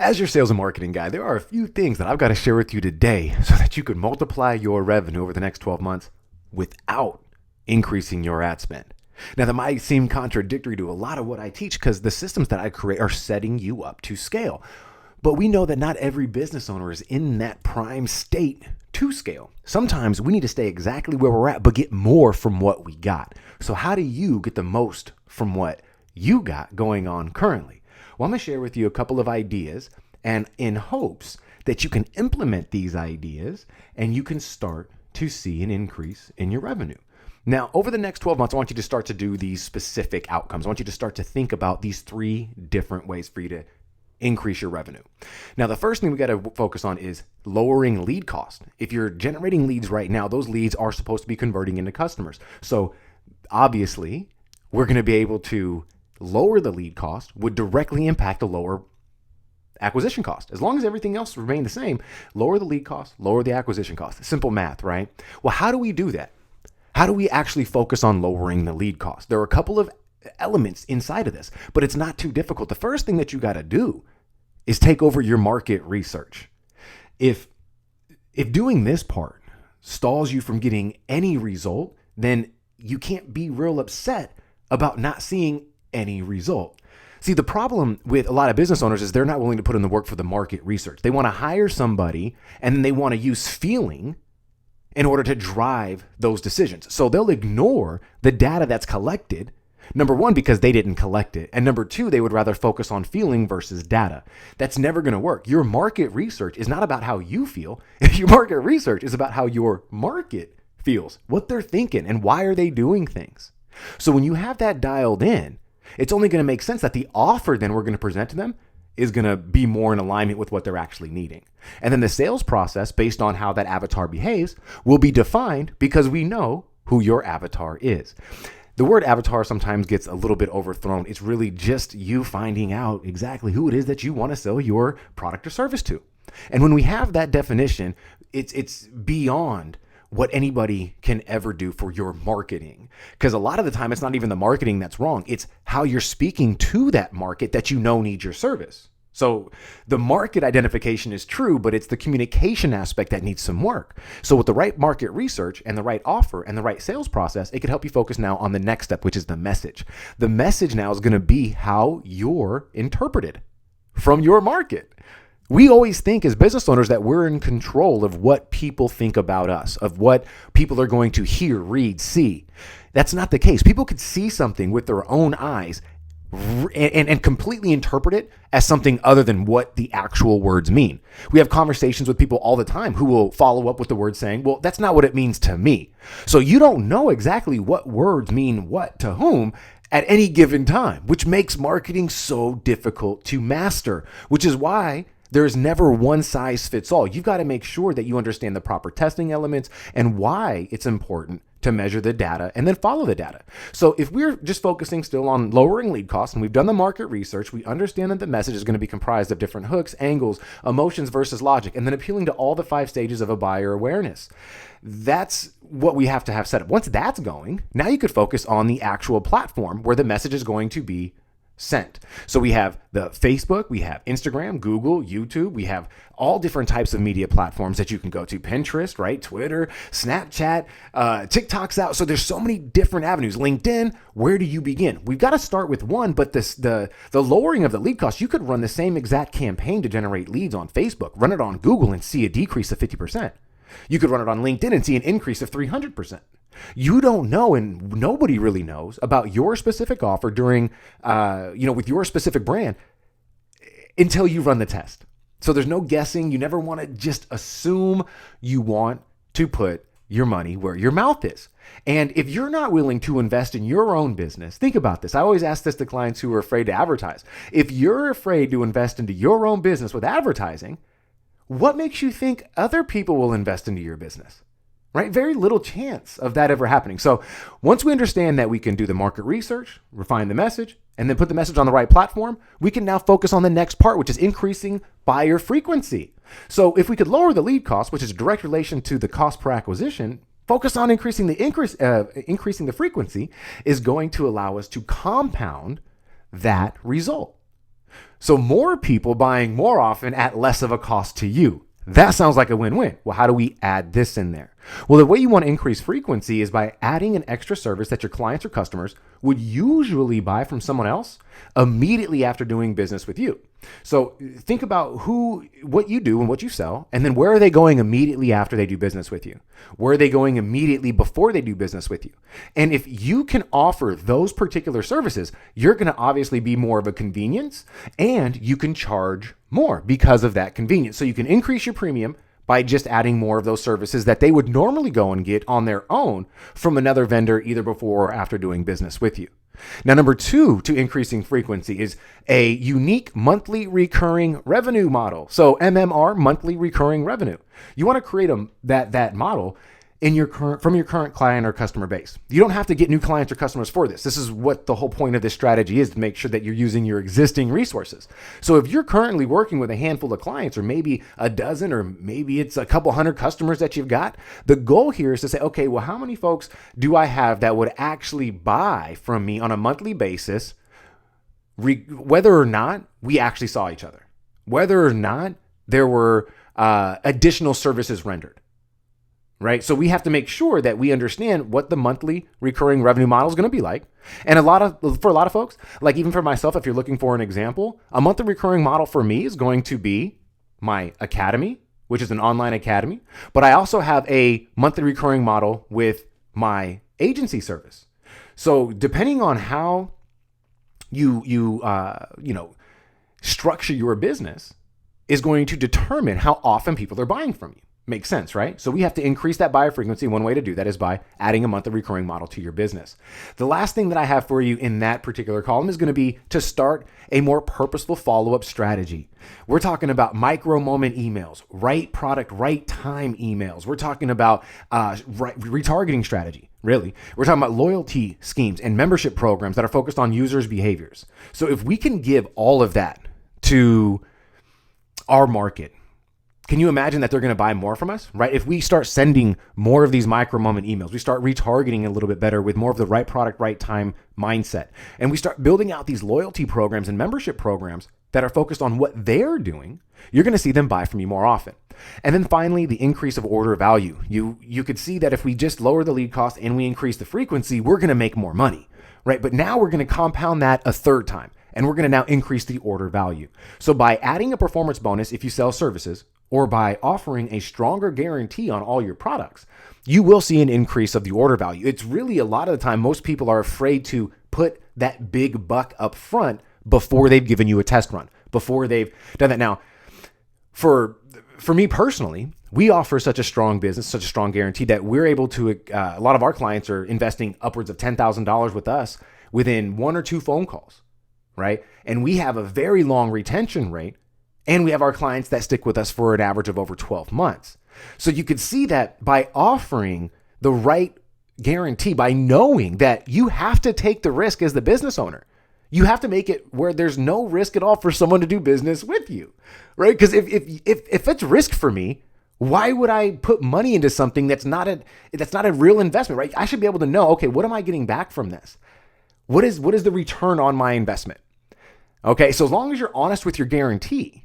As your sales and marketing guy, there are a few things that I've got to share with you today so that you can multiply your revenue over the next 12 months without increasing your ad spend. Now, that might seem contradictory to a lot of what I teach because the systems that I create are setting you up to scale. But we know that not every business owner is in that prime state to scale. Sometimes we need to stay exactly where we're at, but get more from what we got. So how do you get the most from what you got going on currently? Well, I'm going to share with you a couple of ideas and in hopes that you can implement these ideas and you can start to see an increase in your revenue. Now, over the next 12 months, I want you to start to do these specific outcomes. I want you to start to think about these 3 different ways for you to increase your revenue. Now, the first thing we got to focus on is lowering lead cost. If you're generating leads right now, those leads are supposed to be converting into customers. So obviously, we're going to be able to lower the lead cost would directly impact a lower acquisition cost. As long as everything else remained the same, lower the lead cost, lower the acquisition cost. Simple math, right? Well, how do we do that? How do we actually focus on lowering the lead cost? There are a couple of elements inside of this, but it's not too difficult. The first thing that you got to do is take over your market research. If doing this part stalls you from getting any result, then you can't be real upset about not seeing any result. See, the problem with a lot of business owners is they're not willing to put in the work for the market research. They want to hire somebody and then they want to use feeling in order to drive those decisions. So they'll ignore the data that's collected. Number one, because they didn't collect it. And number two, they would rather focus on feeling versus data. That's never going to work. Your market research is not about how you feel. Your market research is about how your market feels, what they're thinking, and why are they doing things. So when you have that dialed in, it's only going to make sense that the offer then we're going to present to them is going to be more in alignment with what they're actually needing. And then the sales process, based on how that avatar behaves, will be defined because we know who your avatar is. The word avatar sometimes gets a little bit overthrown. It's really just you finding out exactly who it is that you want to sell your product or service to. And when we have that definition, it's beyond what anybody can ever do for your marketing. Because a lot of the time, it's not even the marketing that's wrong. It's how you're speaking to that market that you know needs your service. So the market identification is true, but it's the communication aspect that needs some work. So with the right market research and the right offer and the right sales process, it could help you focus now on the next step, which is the message. The message now is going to be how you're interpreted from your market. We always think as business owners that we're in control of what people think about us, of what people are going to hear, read, see. That's not the case. People could see something with their own eyes and completely interpret it as something other than what the actual words mean. We have conversations with people all the time who will follow up with the word saying, well, that's not what it means to me. So you don't know exactly what words mean what to whom at any given time, which makes marketing so difficult to master, which is why there's never one size fits all. You've got to make sure that you understand the proper testing elements and why it's important to measure the data and then follow the data. So if we're just focusing still on lowering lead costs and we've done the market research, we understand that the message is going to be comprised of different hooks, angles, emotions versus logic, and then appealing to all the 5 stages of a buyer awareness. That's what we have to have set up. Once that's going, now you could focus on the actual platform where the message is going to be sent. So we have the Facebook, we have Instagram, Google, YouTube, we have all different types of media platforms that you can go to. Pinterest, right? Twitter, Snapchat, TikTok's out. So there's so many different avenues. LinkedIn, where do you begin? We've got to start with one, but the lowering of the lead cost, you could run the same exact campaign to generate leads on Facebook, run it on Google and see a decrease of 50%. You could run it on LinkedIn and see an increase of 300%. You don't know, and nobody really knows about your specific offer during, with your specific brand until you run the test. So there's no guessing. You never want to just assume. You want to put your money where your mouth is. And if you're not willing to invest in your own business, think about this. I always ask this to clients who are afraid to advertise. If you're afraid to invest into your own business with advertising, what makes you think other people will invest into your business? Right? Very little chance of that ever happening. So once we understand that we can do the market research, refine the message, and then put the message on the right platform, we can now focus on the next part, which is increasing buyer frequency. So if we could lower the lead cost, which is a direct relation to the cost per acquisition, focus on increasing the frequency is going to allow us to compound that result. So more people buying more often at less of a cost to you. That sounds like a win-win. Well, how do we add this in there? Well, the way you want to increase frequency is by adding an extra service that your clients or customers would usually buy from someone else immediately after doing business with you. So think about what you do and what you sell, and then where are they going immediately after they do business with you? Where are they going immediately before they do business with you? And if you can offer those particular services, you're going to obviously be more of a convenience, and you can charge more because of that convenience. So you can increase your premium by just adding more of those services that they would normally go and get on their own from another vendor, either before or after doing business with you. Now, number 2 to increasing frequency is a unique monthly recurring revenue model. So MMR, monthly recurring revenue. You want to create that model from your current client or customer base. You don't have to get new clients or customers for this. This is what the whole point of this strategy is, to make sure that you're using your existing resources. So if you're currently working with a handful of clients, or maybe a dozen, or maybe it's a couple hundred customers that you've got, the goal here is to say, okay, well, how many folks do I have that would actually buy from me on a monthly basis, whether or not we actually saw each other, whether or not there were additional services rendered. Right? So we have to make sure that we understand what the monthly recurring revenue model is going to be like. And for a lot of folks, like even for myself, if you're looking for an example, a monthly recurring model for me is going to be my academy, which is an online academy. But I also have a monthly recurring model with my agency service. So depending on how you structure your business is going to determine how often people are buying from you. Makes sense, right? So we have to increase that buyer frequency. One way to do that is by adding a monthly recurring model to your business. The last thing that I have for you in that particular column is going to be to start a more purposeful follow-up strategy. We're talking about micro moment emails, right product, right time emails. We're talking about retargeting strategy, really. We're talking about loyalty schemes and membership programs that are focused on users' behaviors. So if we can give all of that to our market, can you imagine that they're going to buy more from us, right? If we start sending more of these micro moment emails, we start retargeting a little bit better with more of the right product, right time mindset, and we start building out these loyalty programs and membership programs that are focused on what they're doing, you're going to see them buy from you more often. And then finally, the increase of order value. You could see that if we just lower the lead cost and we increase the frequency, we're going to make more money, right? But now we're going to compound that a third time, and we're going to now increase the order value. So by adding a performance bonus if you sell services, or by offering a stronger guarantee on all your products, you will see an increase of the order value. It's really, a lot of the time, most people are afraid to put that big buck up front before they've given you a test run, before they've done that. Now, for me personally, we offer such a strong business, such a strong guarantee that we're able to, a lot of our clients are investing upwards of $10,000 with us within 1 or 2 phone calls, right? And we have a very long retention rate. And we have our clients that stick with us for an average of over 12 months. So you could see that by offering the right guarantee, by knowing that you have to take the risk as the business owner. You have to make it where there's no risk at all for someone to do business with you, right? Because if it's risk for me, why would I put money into something that's not a real investment, right? I should be able to know, okay, what am I getting back from this? What is the return on my investment? Okay, so as long as you're honest with your guarantee,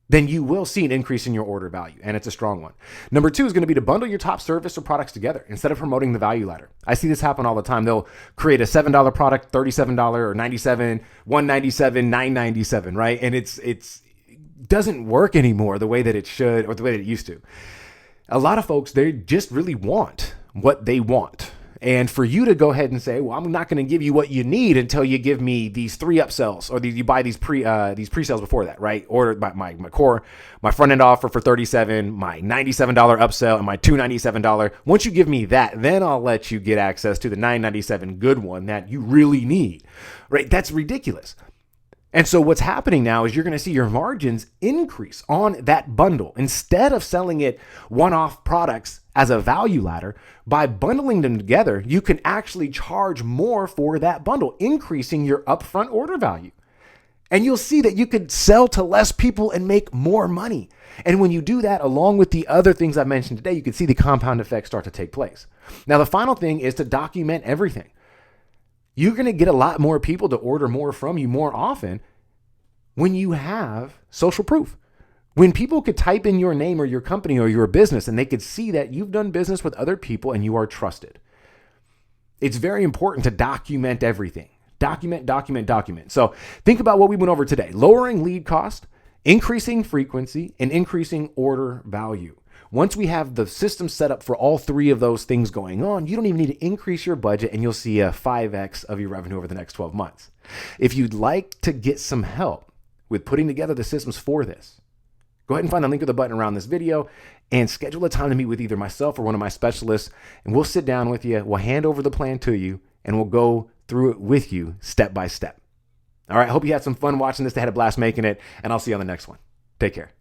then you will see an increase in your order value, and it's a strong one. Number 2 is going to be to bundle your top service or products together instead of promoting the value ladder. I see this happen all the time. They'll create a $7 product, $37 or $97, $197, $997, right? And it doesn't work anymore the way that it should, or the way that it used to. A lot of folks, they just really want what they want. And for you to go ahead and say, well, I'm not going to give you what you need until you give me these 3 upsells, or you buy these pre-sales before that, right? Or my core, my front end offer for $37, my $97 upsell, and my $297. Once you give me that, then I'll let you get access to the $997 good one that you really need, right? That's ridiculous. And so what's happening now is you're going to see your margins increase on that bundle. Instead of selling it one-off products as a value ladder, by bundling them together, you can actually charge more for that bundle, increasing your upfront order value. And you'll see that you could sell to less people and make more money. And when you do that, along with the other things I mentioned today, you can see the compound effect start to take place. Now, the final thing is to document everything. You're going to get a lot more people to order more from you more often when you have social proof. When people could type in your name or your company or your business and they could see that you've done business with other people and you are trusted. It's very important to document everything. Document, document, document. So think about what we went over today. Lowering lead cost, increasing frequency, and increasing order value. Once we have the system set up for all three of those things going on, you don't even need to increase your budget and you'll see a 5x of your revenue over the next 12 months. If you'd like to get some help with putting together the systems for this, go ahead and find the link or the button around this video and schedule a time to meet with either myself or one of my specialists, and we'll sit down with you. We'll hand over the plan to you, and we'll go through it with you step by step. All right, hope you had some fun watching this. They had a blast making it, and I'll see you on the next one. Take care.